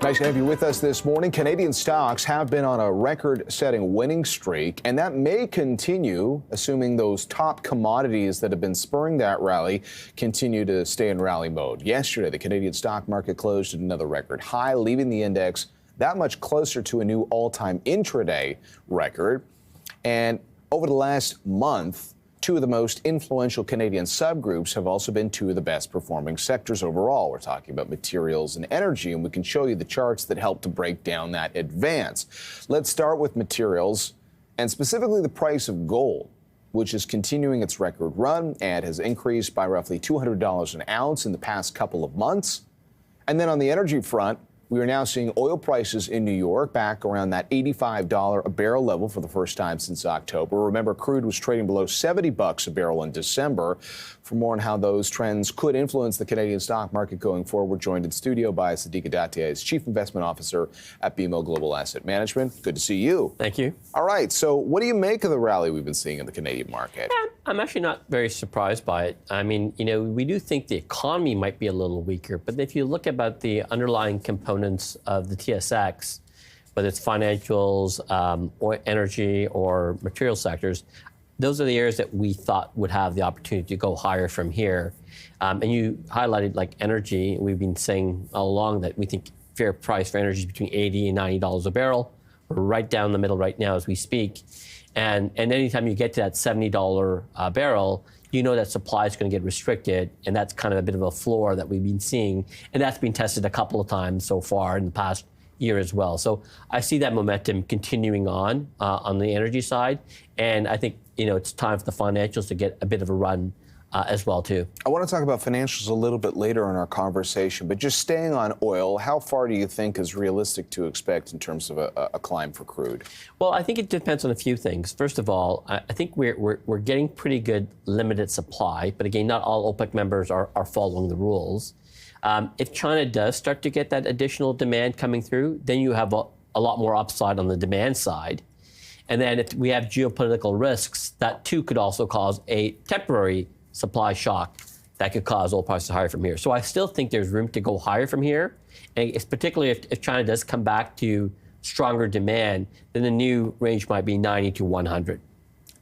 Nice to have you with us this morning. Canadian stocks have been on a record-setting winning streak, and that may continue, assuming those top commodities that have been spurring that rally continue to stay in rally mode. Yesterday, the Canadian stock market closed at another record high, leaving the index that much closer to a new all-time intraday record. And over the last month, two of the most influential Canadian subgroups have also been two of the best performing sectors overall. We're talking about materials and energy, and we can show you the charts that help to break down that advance. Let's start with materials, and specifically the price of gold, which is continuing its record run and has increased by roughly $200 an ounce in the past couple of months. And then on the energy front, we are now seeing oil prices in New York back around that $85 a barrel level for the first time since October. Remember, crude was trading below $70 a barrel in December. For more on how those trends could influence the Canadian stock market going forward, we're joined in studio by Sadiq Adatia, as Chief Investment Officer at BMO Global Asset Management. Good to see you. Thank you. All right, so what do you make of the rally we've been seeing in the Canadian market? I'm actually not very surprised by it. I mean, we do think the economy might be a little weaker, but if you look about the underlying components of the TSX, whether it's financials, or energy, or material sectors, those are the areas that we thought would have the opportunity to go higher from here. And you highlighted like energy. We've been saying all along that we think fair price for energy is between $80 and $90 a barrel. We're right down the middle right now as we speak. And anytime you get to that $70 barrel, you know that supply is going to get restricted, and that's kind of a bit of a floor that we've been seeing, and that's been tested a couple of times so far in the past year as well. So I see that momentum continuing on the energy side, and I think it's time for the financials to get a bit of a run as well too. I want to talk about financials a little bit later in our conversation, but just staying on oil, how far do you think is realistic to expect in terms of a climb for crude? Well, I think it depends on a few things. First of all, I think we're getting pretty good limited supply, but again, not all OPEC members are following the rules. If China does start to get that additional demand coming through, then you have a lot more upside on the demand side. And then if we have geopolitical risks, that too could also cause a temporary supply shock that could cause oil prices higher from here. So I still think there's room to go higher from here. And it's particularly if China does come back to stronger demand, then the new range might be 90 to 100.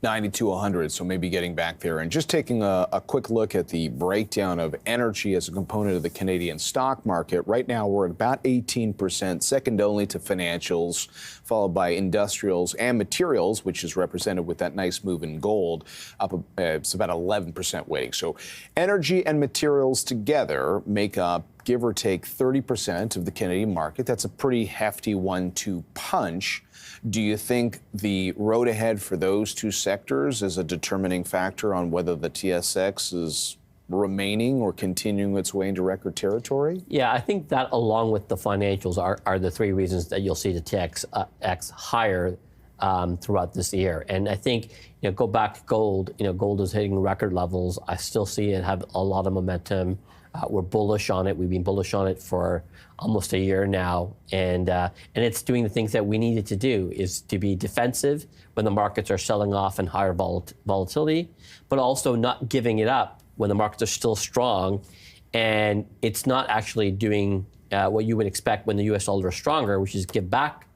90 to 100, so maybe getting back there. And just taking a quick look at the breakdown of energy as a component of the Canadian stock market. Right now, we're at about 18%, second only to financials, followed by industrials and materials, which is represented with that nice move in gold, up it's about 11% weighting. So energy and materials together make up, give or take, 30% of the Canadian market. That's a pretty hefty 1-2 punch. Do you think the road ahead for those two sectors is a determining factor on whether the TSX is remaining or continuing its way into record territory? Yeah, I think that along with the financials are the three reasons that you'll see the TSX higher throughout this year. And I think, go back to gold, gold is hitting record levels. I still see it have a lot of momentum. We're bullish on it. We've been bullish on it for almost a year now, and it's doing the things that we need it to do, is to be defensive when the markets are selling off and higher volatility, but also not giving it up when the markets are still strong, and it's not actually doing what you would expect when the U.S. dollar is stronger, which is give back.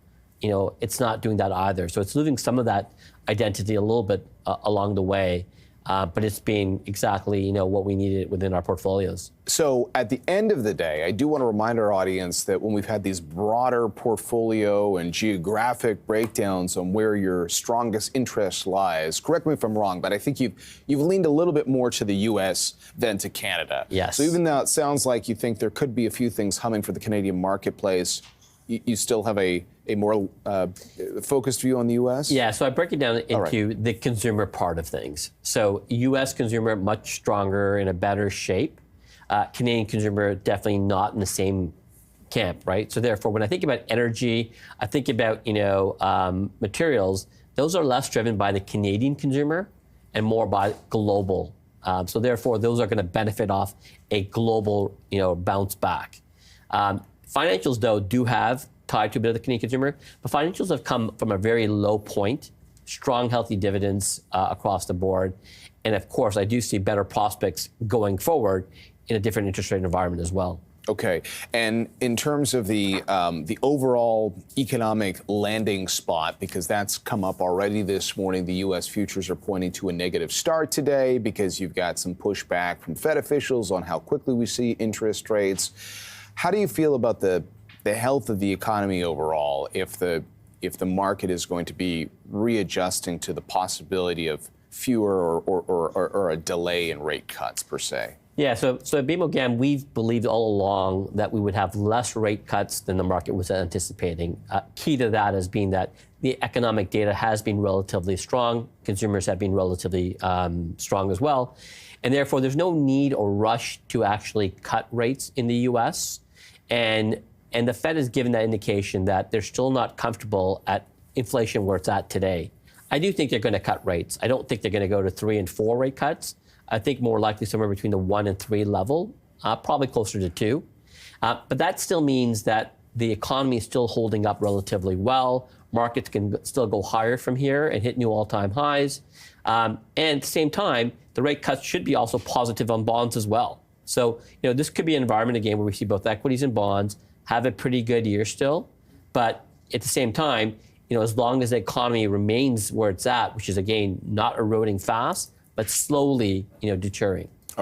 It's not doing that either. So it's losing some of that identity a little bit along the way. But it's been exactly, what we needed within our portfolios. So at the end of the day, I do want to remind our audience that when we've had these broader portfolio and geographic breakdowns on where your strongest interest lies, correct me if I'm wrong, but I think you've leaned a little bit more to the U.S. than to Canada. Yes. So even though it sounds like you think there could be a few things humming for the Canadian marketplace, you still have a more focused view on the U.S.? Yeah, so I break it down into the consumer part of things. So U.S. consumer, much stronger, in a better shape. Canadian consumer, definitely not in the same camp, right? So therefore, when I think about energy, I think about, materials, those are less driven by the Canadian consumer and more by global. So therefore, those are going to benefit off a global, bounce back. Financials, though, do have tied to a bit of the Canadian consumer, but financials have come from a very low point, strong, healthy dividends across the board. And of course, I do see better prospects going forward in a different interest rate environment as well. Okay, and in terms of the overall economic landing spot, because that's come up already this morning, the U.S. futures are pointing to a negative start today because you've got some pushback from Fed officials on how quickly we see interest rates. How do you feel about the health of the economy overall if the market is going to be readjusting to the possibility of fewer or a delay in rate cuts per se? Yeah, so at BMO GAM, we've believed all along that we would have less rate cuts than the market was anticipating. Key to that has been that the economic data has been relatively strong. Consumers have been relatively strong as well. And therefore, there's no need or rush to actually cut rates in the U.S. And the Fed has given that indication that they're still not comfortable at inflation where it's at today. I do think they're going to cut rates. I don't think they're going to go to 3 and 4 rate cuts. I think more likely somewhere between the 1 and 3 level, probably closer to 2. But that still means that the economy is still holding up relatively well. Markets can still go higher from here and hit new all-time highs. And at the same time, the rate cuts should be also positive on bonds as well. So, this could be an environment again where we see both equities and bonds have a pretty good year still. But at the same time, as long as the economy remains where it's at, which is again not eroding fast, but slowly, deterring.